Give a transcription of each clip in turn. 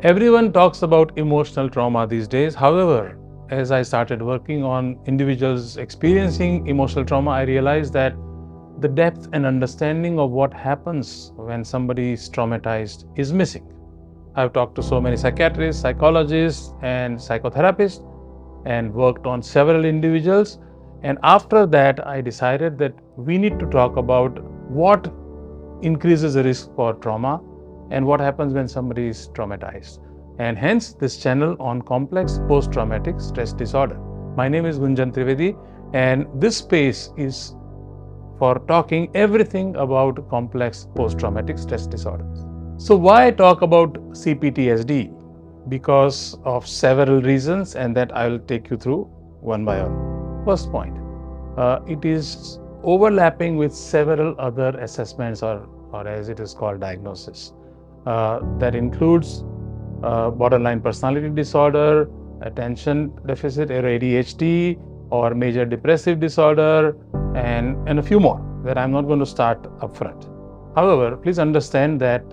Everyone talks about emotional trauma these days. However, as I started working on individuals experiencing emotional trauma, I realized that the depth and understanding of what happens when somebody is traumatized is missing. I've talked to so many psychiatrists, psychologists, and psychotherapists and worked on several individuals. And after that, I decided that we need to talk about what increases the risk for trauma and what happens when somebody is traumatized. And hence this channel on complex post-traumatic stress disorder. My name is Gunjan Trivedi, and this space is for talking everything about complex post-traumatic stress disorders. So why talk about CPTSD? Because of several reasons, and that I will take you through one by one. First point, it is overlapping with several other assessments or as it is called diagnosis. That includes borderline personality disorder, attention deficit or ADHD, or major depressive disorder, and a few more that I'm not going to start upfront. However, please understand that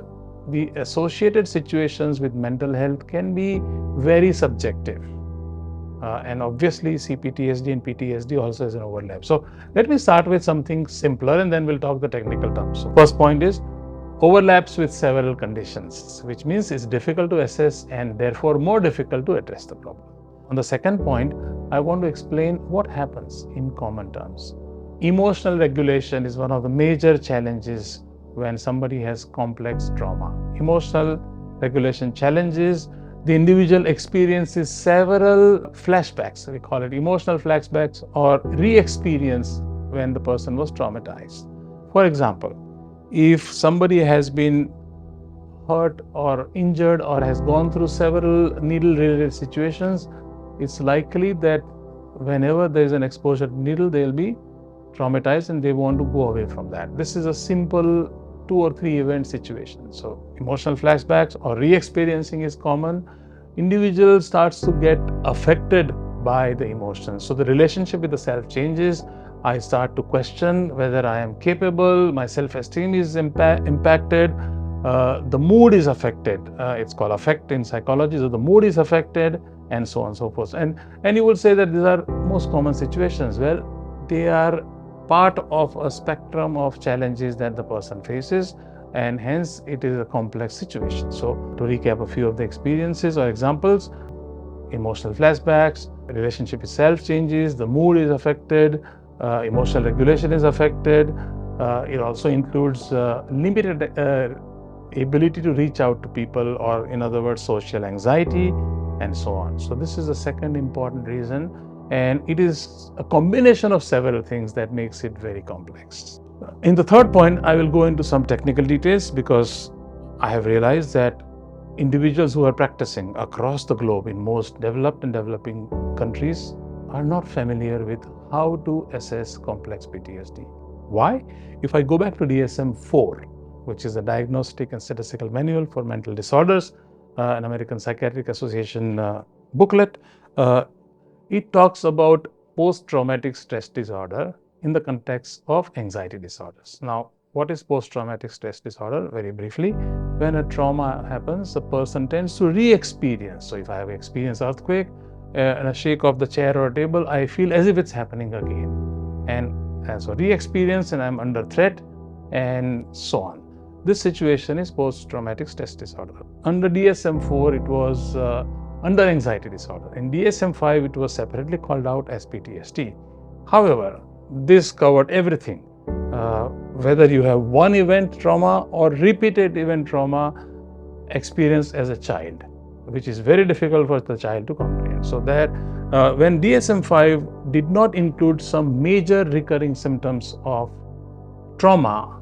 the associated situations with mental health can be very subjective. And obviously CPTSD and PTSD also has an overlap. So let me start with something simpler and then we'll talk the technical terms. So first point is overlaps with several conditions, which means it's difficult to assess and therefore more difficult to address the problem. On the second point, I want to explain what happens in common terms. Emotional regulation is one of the major challenges when somebody has complex trauma. Emotional regulation challenges, the individual experiences several flashbacks, we call it emotional flashbacks, or re-experience when the person was traumatized. For example, if somebody has been hurt or injured or has gone through several needle-related situations, it's likely that whenever there is an exposure to needle, they'll be traumatized and they want to go away from that. This is a simple 2 or 3 event situation. So emotional flashbacks or re-experiencing is common. Individual starts to get affected by the emotions. So the relationship with the self changes. I start to question whether I am capable, my self-esteem is impacted, the mood is affected. It's called affect in psychology. So the mood is affected, and so on and so forth. And you would say that these are most common situations. Well, they are part of a spectrum of challenges that the person faces, and hence it is a complex situation. So to recap a few of the experiences or examples: emotional flashbacks, relationship itself changes, the mood is affected, emotional regulation is affected. It also includes limited ability to reach out to people, or in other words, social anxiety, and so on. So this is the second important reason. And it is a combination of several things that makes it very complex. In the third point, I will go into some technical details because I have realized that individuals who are practicing across the globe in most developed and developing countries are not familiar with how to assess complex PTSD. Why? If I go back to DSM-4, which is a Diagnostic and Statistical Manual for Mental Disorders, an American Psychiatric Association booklet, it talks about post-traumatic stress disorder in the context of anxiety disorders. Now, what is post-traumatic stress disorder? Very briefly, when a trauma happens, the person tends to re-experience. So if I have experienced earthquake and a shake of the chair or table, I feel as if it's happening again. And so re-experience, and I'm under threat, and so on. This situation is post-traumatic stress disorder. Under DSM-4, it was under anxiety disorder. In DSM-5, it was separately called out as PTSD. However, this covered everything, whether you have one event trauma or repeated event trauma experienced as a child, which is very difficult for the child to comprehend. So that when DSM-5 did not include some major recurring symptoms of trauma,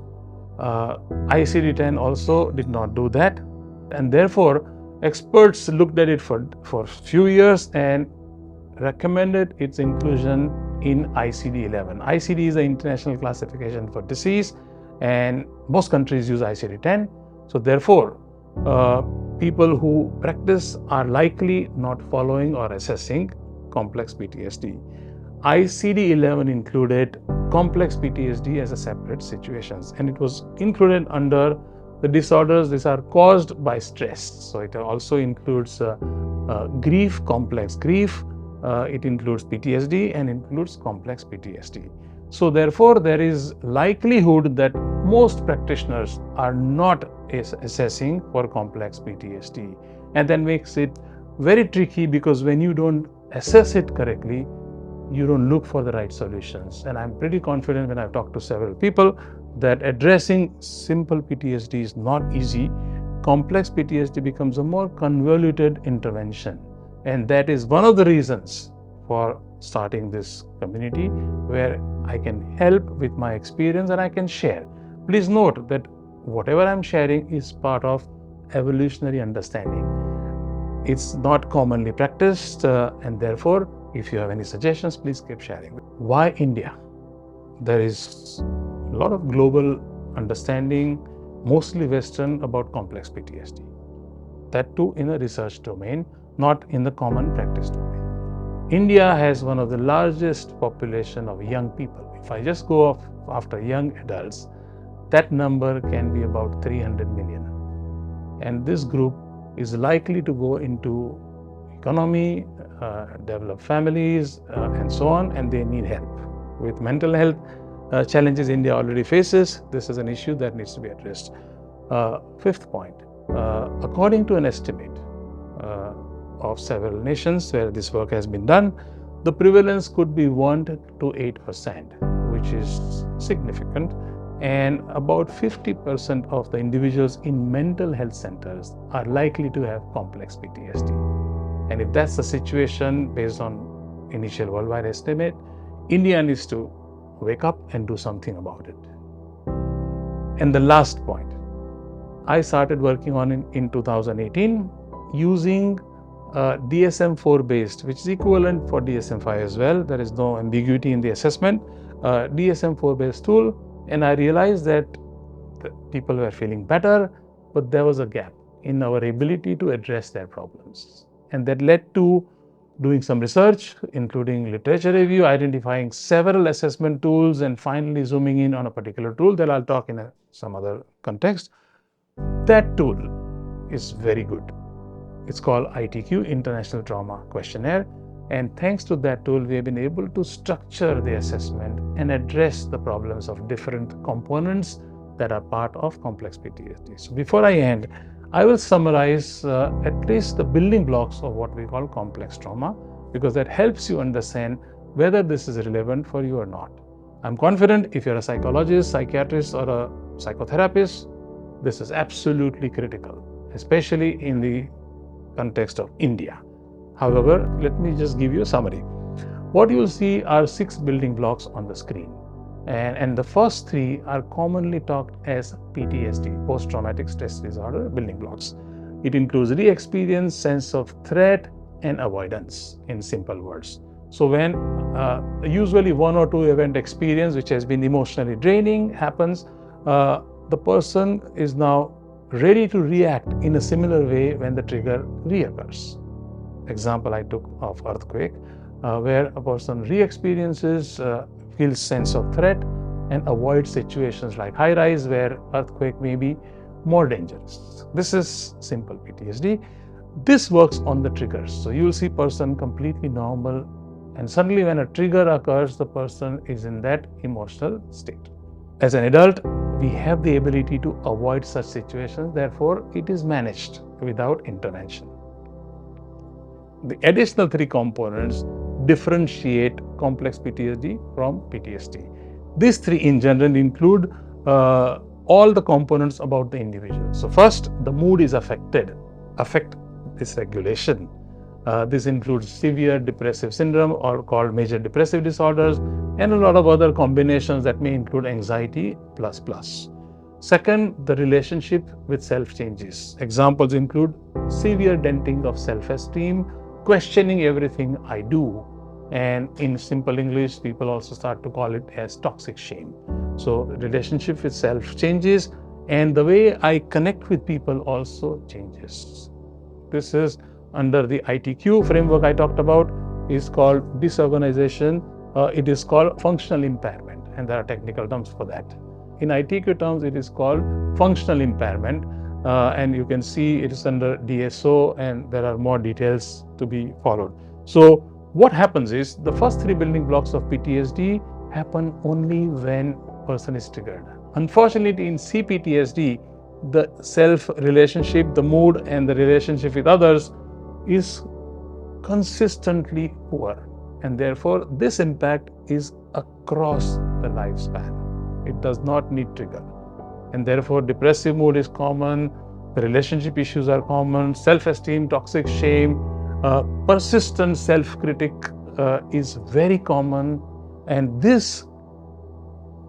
ICD-10 also did not do that, and therefore experts looked at it for a few years and recommended its inclusion in ICD-11. ICD is the International Classification for Disease, and most countries use ICD-10. So therefore, people who practice are likely not following or assessing complex PTSD. ICD-11 included complex PTSD as a separate situation, and it was included under the disorders, these are caused by stress. So it also includes grief, complex grief, it includes PTSD and includes complex PTSD. So therefore, there is likelihood that most practitioners are not assessing for complex PTSD, and that makes it very tricky, because when you don't assess it correctly, you don't look for the right solutions. And I'm pretty confident, when I've talked to several people, that addressing simple PTSD is not easy. Complex PTSD becomes a more convoluted intervention, and that is one of the reasons for starting this community, where I can help with my experience and I can share. Please note that whatever I'm sharing is part of evolutionary understanding. It's not commonly practiced, and therefore, if you have any suggestions, please keep sharing. Why India? There is a lot of global understanding, mostly Western, about complex PTSD. That too in a research domain, not in the common practice domain. India has one of the largest population of young people. If I just go off after young adults, that number can be about 300 million. And this group is likely to go into economy, develop families, and so on, and they need help. With mental health challenges India already faces, this is an issue that needs to be addressed. Fifth point, according to an estimate of several nations where this work has been done, the prevalence could be 1 to 8%, which is significant. And about 50% of the individuals in mental health centers are likely to have complex PTSD. And if that's the situation based on initial worldwide estimate, India needs to wake up and do something about it. And the last point, I started working on it in 2018 using DSM-4 based, which is equivalent for DSM-5 as well. There is no ambiguity in the assessment. DSM-4 based tool. And I realized that people were feeling better, but there was a gap in our ability to address their problems. And that led to doing some research, including literature review, identifying several assessment tools, and finally zooming in on a particular tool that I'll talk in some other context. That tool is very good. It's called ITQ, International Trauma Questionnaire. And thanks to that tool, we have been able to structure the assessment and address the problems of different components that are part of complex PTSD. So before I end, I will summarize at least the building blocks of what we call complex trauma, because that helps you understand whether this is relevant for you or not. I'm confident if you're a psychologist, psychiatrist, or a psychotherapist, this is absolutely critical, especially in the context of India. However, let me just give you a summary. What you will see are 6 building blocks on the screen. And the first 3 are commonly talked as PTSD, post-traumatic stress disorder building blocks. It includes re-experience, sense of threat, and avoidance, in simple words. So when usually 1 or 2 event experience, which has been emotionally draining, happens, the person is now ready to react in a similar way when the trigger reoccurs. Example I took of earthquake, where a person re-experiences, feels sense of threat, and avoids situations like high rise where earthquake may be more dangerous. This is simple PTSD. This works on the triggers. So you will see person completely normal, and suddenly when a trigger occurs, the person is in that emotional state. As an adult, we have the ability to avoid such situations. Therefore, it is managed without intervention. The additional 3 components differentiate complex PTSD from PTSD. These 3 in general include all the components about the individual. So first, the mood is affect dysregulation. This includes severe depressive syndrome, or called major depressive disorders, and a lot of other combinations that may include anxiety plus. Second, the relationship with self changes. Examples include severe denting of self-esteem, questioning everything I do, and in simple English, people also start to call it as toxic shame. So relationship with self changes, and the way I connect with people also changes. This is under the ITQ framework I talked about, is called disorganization. It is called functional impairment, and there are technical terms for that. in ITQ terms, it is called functional impairment. And you can see it is under DSO, and there are more details to be followed. So what happens is the first three building blocks of PTSD happen only when person is triggered. Unfortunately, in CPTSD, the self relationship, the mood, and the relationship with others is consistently poor, and therefore this impact is across the lifespan. It does not need trigger, and therefore depressive mood is common, the relationship issues are common, self-esteem, toxic shame, persistent self-critic is very common, and this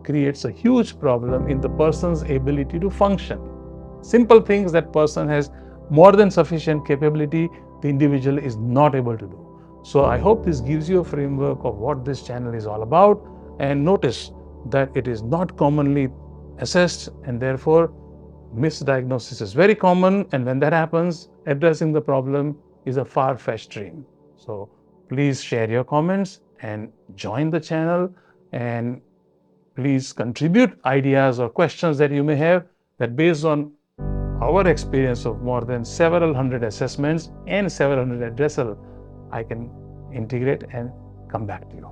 creates a huge problem in the person's ability to function. Simple things that person has more than sufficient capability, the individual is not able to do. So I hope this gives you a framework of what this channel is all about, and notice that it is not commonly assessed, and therefore misdiagnosis is very common, and when that happens, addressing the problem is a far-fetched dream. So please share your comments and join the channel, and please contribute ideas or questions that you may have, that based on our experience of more than several hundred assessments and several hundred addressals, I can integrate and come back to you.